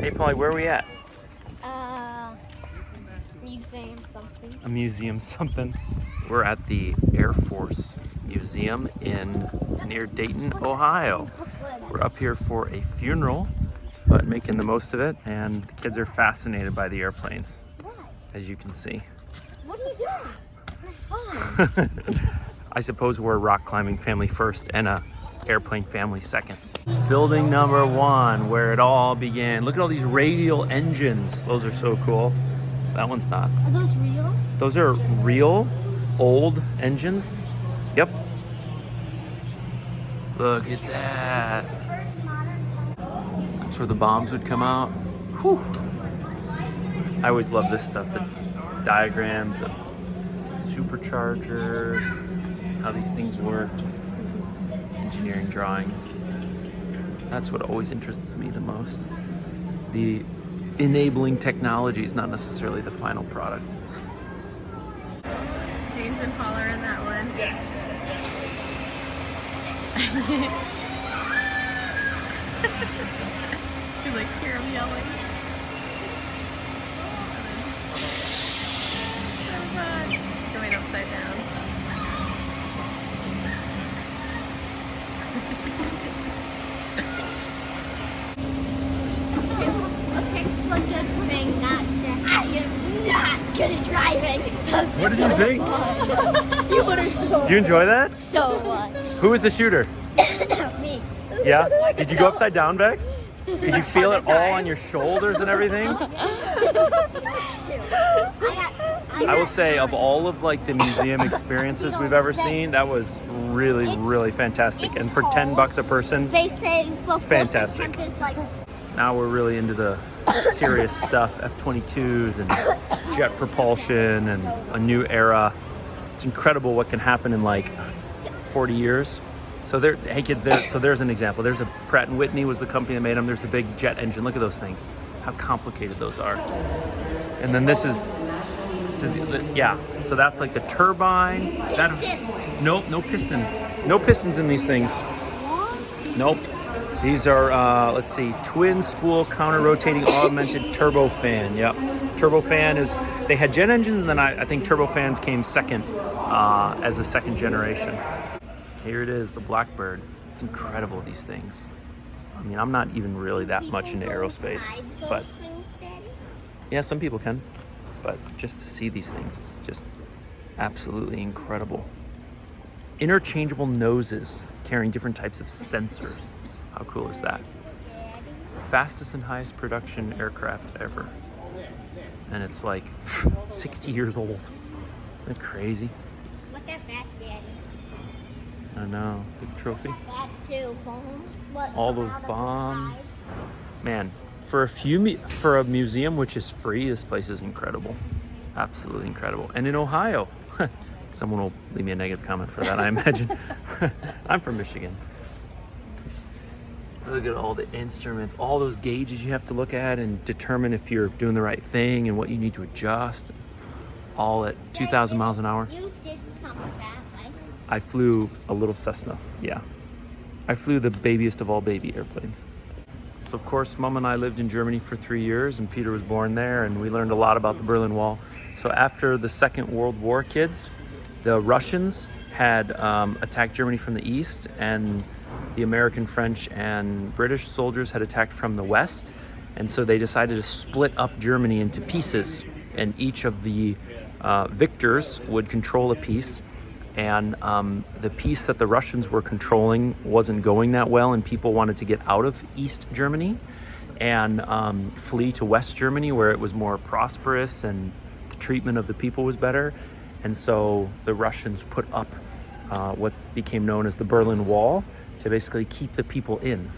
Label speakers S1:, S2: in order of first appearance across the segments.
S1: Hey, Polly, where are we at?
S2: Museum something.
S1: A museum something. We're at the Air Force Museum near Dayton, Ohio. We're up here for a funeral, but making the most of it, and the kids are fascinated by the airplanes, as you can see.
S2: What are you doing? For fun.
S1: I suppose we're a rock climbing family first and a airplane family second. Building number 1, where it all began. Look at all these radial engines. Those are so cool. That one's not.
S2: Are those real?
S1: Those are real, old engines. Yep. Look at that. That's where the bombs would come out. Whew. I always love this stuff, the diagrams of superchargers, how these things worked, engineering drawings. That's what always interests me the most. The enabling technology is not necessarily the final product.
S3: James and Paul are in that one.
S1: Yes.
S3: You like hear him yelling. So fun. Going upside down.
S2: Okay, look good for me not to. I am not good at driving.
S1: What did you think?
S2: You would have so.
S1: Did you enjoy that?
S2: So much.
S1: Who was the shooter?
S2: Me.
S1: Yeah? Did you go upside down, Bex? Could you feel it all on your shoulders and everything? I will say, of all of like the museum experiences we've ever seen, that was really, really fantastic. And for $10 a person,
S2: They say for
S1: fantastic.
S2: temp is like
S1: now we're really into the serious stuff, F-22s and jet propulsion and a new era. It's incredible what can happen in like 40 years. So there, hey kids, so there's an example. There's a Pratt & Whitney was the company that made them. There's the big jet engine. Look at those things, how complicated those are. And then this is, yeah, so that's like the turbine. Nope, no pistons. No pistons in these things. Nope. These are, let's see, twin spool counter-rotating augmented turbofan. Yep. Turbofan is, they had jet engines, and then I think turbofans came second as a second generation. Here it is, the Blackbird. It's incredible, these things. I mean, I'm not even really that much into aerospace, but yeah, some people can. But just to see these things is just absolutely incredible. Interchangeable noses carrying different types of sensors. How cool is that? Fastest and highest production aircraft ever. And it's like 60 years old. Isn't that crazy?
S2: Look at that, Daddy.
S1: I know, big trophy.
S2: That too, bombs.
S1: All those bombs. Man, for a museum which is free, this place is incredible. Absolutely incredible. And in Ohio, someone will leave me a negative comment for that, I imagine. I'm from Michigan. Look at all the instruments, all those gauges you have to look at and determine if you're doing the right thing and what you need to adjust. All at 2,000 miles an hour.
S2: You did some of that, right?
S1: I flew a little Cessna, yeah. I flew the babiest of all baby airplanes. So of course, Mom and I lived in Germany for 3 years, and Peter was born there, and we learned a lot about the Berlin Wall. So after the Second World War, kids, the Russians had attacked Germany from the east, and the American, French, and British soldiers had attacked from the west. And so they decided to split up Germany into pieces, and each of the victors would control a piece. And the piece that the Russians were controlling wasn't going that well, and people wanted to get out of East Germany and flee to West Germany, where it was more prosperous and the treatment of the people was better. And so the Russians put up what became known as the Berlin Wall to basically keep the people in.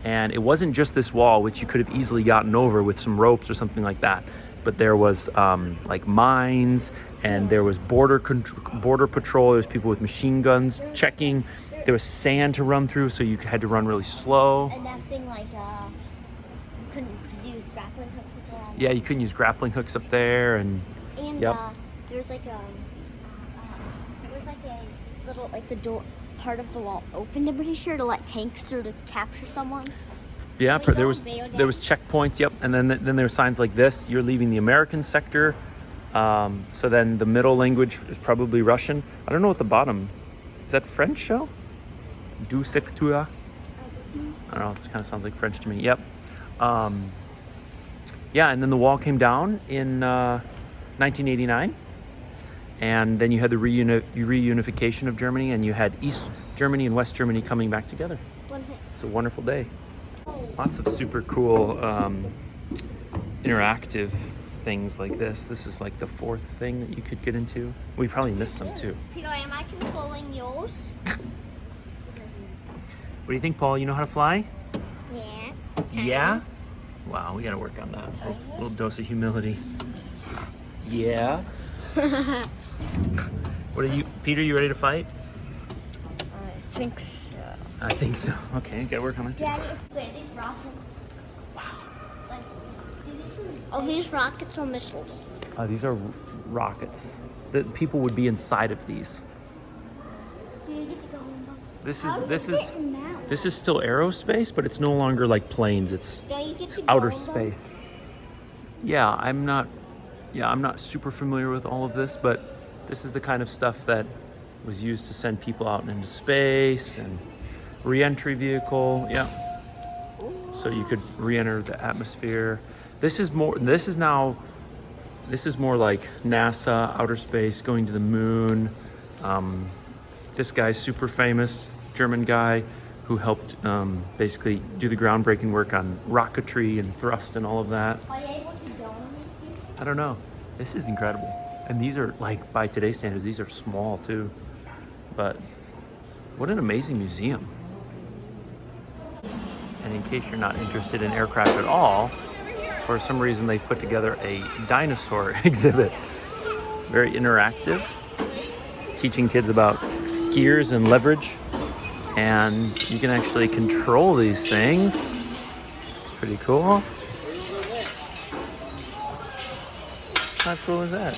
S1: And it wasn't just this wall, which you could have easily gotten over with some ropes or something like that, but there was like mines, and there was border patrol. There was people with machine guns checking. There was sand to run through, so you had to run really slow.
S2: And that thing like you couldn't use grappling hooks as well.
S1: Yeah, you couldn't use grappling hooks up there, and yep.
S2: There's like a little, like the door part of the wall opened, I'm pretty sure, to let tanks through to capture someone.
S1: Yeah,
S2: We
S1: there
S2: don't build
S1: was checkpoints. Yep, and then there were signs like this. You're leaving the American sector. So then the middle language is probably Russian. I don't know what the bottom is. That French show? Du secteur. I don't know. It kind of sounds like French to me. Yep. Yeah, and then the wall came down in 1989, and then you had the reunification of Germany, and you had East Germany and West Germany coming back together. It's a wonderful day. Lots of super cool interactive things like this. This is like the fourth thing that you could get into. We probably missed some too.
S2: Peter, am I controlling yours?
S1: What do you think, Paul? You know how to fly?
S2: Yeah.
S1: Yeah? Wow, we gotta work on that. A little dose of humility. Yeah? What are you, Peter, you ready to fight?
S3: I think so.
S1: I think so. Okay, gotta work on it too.
S2: Daddy, wait, these rockets. Like, are these rockets or missiles?
S1: These are rockets. The people would be inside of these.
S2: Do you get to go home?
S1: This
S2: How do
S1: is
S2: you get in now?
S1: this is still aerospace, but it's no longer like planes. It's
S2: Don't you get to go
S1: outer
S2: on them?
S1: space. Yeah, I'm not super familiar with all of this, but this is the kind of stuff that was used to send people out into space and re-entry vehicle. Yeah. So you could re-enter the atmosphere. This is more like NASA, outer space, going to the moon. This guy's super famous, German guy who helped basically do the groundbreaking work on rocketry and thrust and all of that.
S2: Are you able to go on these?
S1: I don't know. This is incredible. And these are, like, by today's standards, these are small too. But what an amazing museum. And in case you're not interested in aircraft at all, for some reason they've put together a dinosaur exhibit. Very interactive, teaching kids about gears and leverage. And you can actually control these things. It's pretty cool. How cool is that?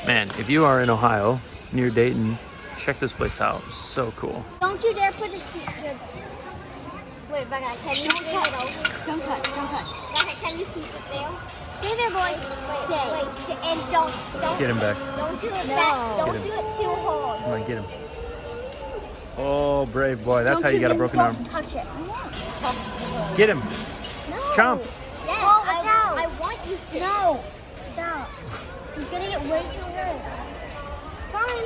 S1: Man, if you are in Ohio, near Dayton, check this place out. So cool.
S2: Don't you dare put it to Wait, Becca, can you keep it over? Don't touch, don't touch. Becca, can you keep it there? Stay there, boy. Stay. Wait, and don't
S1: Get him back.
S2: Don't do it back. Don't
S1: Get
S2: do it too hard.
S1: Come on, get him. Oh, brave boy. That's how you got a broken arm.
S2: Don't touch it.
S1: Get him.
S2: No.
S1: Chomp.
S2: Yes,
S3: Oh, watch out.
S2: I want you to. No. Stop. He's getting it way too hard. Fine.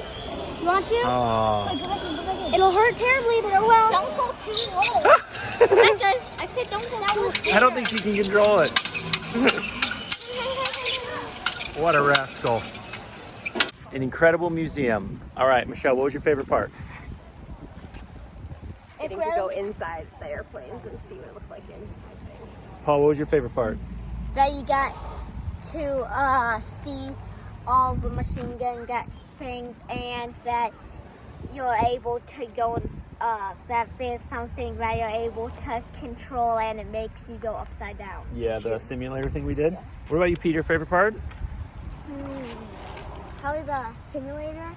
S2: You want to?
S1: Oh.
S2: Go back in. It'll hurt terribly, but oh well. Don't go too low. Becca, I said don't go too low.
S1: I don't think she can control it. What a rascal. An incredible museum. All right, Michelle, what was your favorite part?
S3: Getting to go inside the airplanes and see what it looked like inside things.
S1: Paul, what was your favorite part?
S2: That you got to see all the machine gun things, and that you're able to go and that there's something that you're able to control and it makes you go upside down.
S1: Yeah, the simulator thing we did. What about you, Peter? Favorite part?
S2: Probably the simulator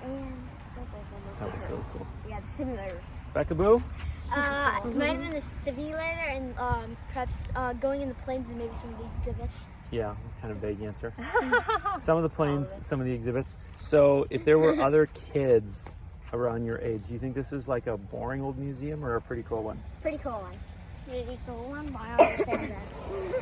S2: and
S1: That was really cool.
S2: yeah, the simulators.
S1: Becca-boo?
S2: Might have been the simulator and perhaps going in the planes and maybe some of the exhibits.
S1: Yeah, that's kind of a vague answer. Some of the planes, some of the exhibits. So if there were other kids around your age, do you think this is like a boring old museum or a pretty cool one?
S2: Pretty cool one. Pretty cool one? Why are you saying that?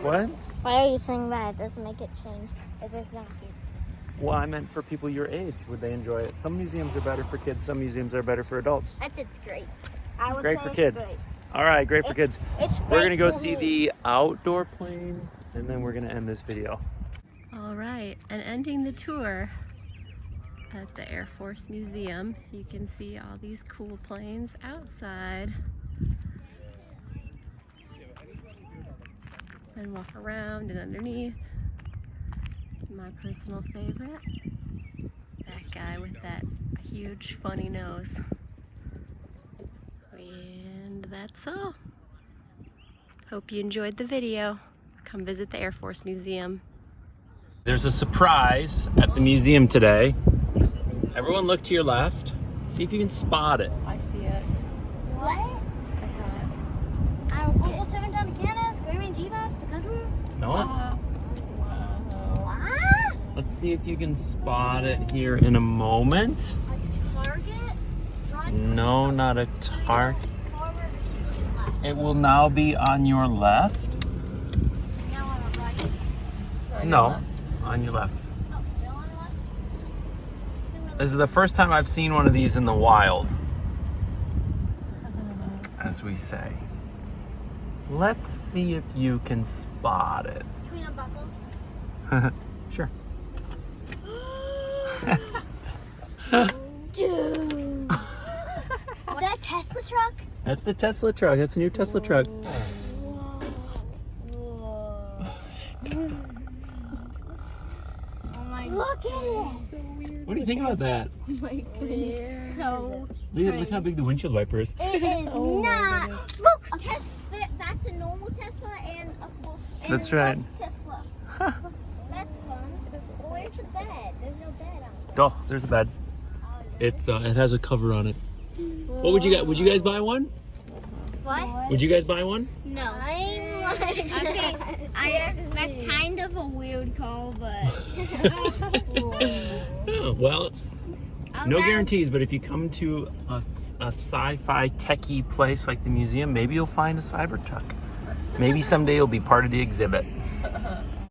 S1: What?
S2: Why are you saying that? It doesn't make it change if there's no kids.
S1: Well, I meant for people your age. Would they enjoy it? Some museums are better for kids. Some museums are better for adults.
S2: It's great. I would
S1: Great
S2: say
S1: for
S2: it's
S1: kids.
S2: great.
S1: All right, great for kids.
S2: It's
S1: We're
S2: great
S1: gonna go
S2: for
S1: see
S2: me.
S1: the outdoor planes, and then we're gonna end this video.
S3: All right, and ending the tour at the Air Force Museum, you can see all these cool planes outside. And walk around and underneath. My personal favorite, that guy with that huge funny nose. And that's all. Hope you enjoyed the video. Come visit the Air Force Museum.
S1: There's a surprise at the museum today. Everyone look to your left. See if you can spot it.
S3: I see it.
S2: What?
S3: I saw it.
S2: Uncle Tim and John Candace, Grammy and G-Bobs, the cousins.
S1: No?
S3: Wow.
S2: What?
S1: Let's see if you can spot it here in a moment.
S2: A Target? Front,
S1: No, not a Target.
S2: forward, left.
S1: It will now be on your left.
S2: Now on the right.
S3: On your
S1: No,
S3: left.
S1: on your left.
S2: Oh, still on the left?
S1: This is the first time I've seen one of these in the wild, as we say. Let's see if you can spot it.
S2: Can we unbuckle?
S1: Sure.
S2: Dude. Is that a Tesla truck?
S1: That's the Tesla truck. That's a new Tesla truck.
S2: Oh my Look at it.
S1: What do you think about that?
S2: So
S1: Look how big the windshield wiper is.
S2: it is
S3: Oh my
S2: not.
S3: goodness.
S2: Look, that's a normal Tesla and a
S1: That's
S2: a
S1: right.
S2: Tesla. That's fun. Well, where's the bed? There's no bed on it.
S1: Oh, there's a bed. It's it has a cover on it. What would you guys? Would you guys buy one?
S2: What?
S1: Would you guys buy one?
S2: No. That's kind of a weird call, but.
S1: Oh, well, no guarantees, but if you come to a sci-fi techie place like the museum, maybe you'll find a Cybertruck. Maybe someday you'll be part of the exhibit.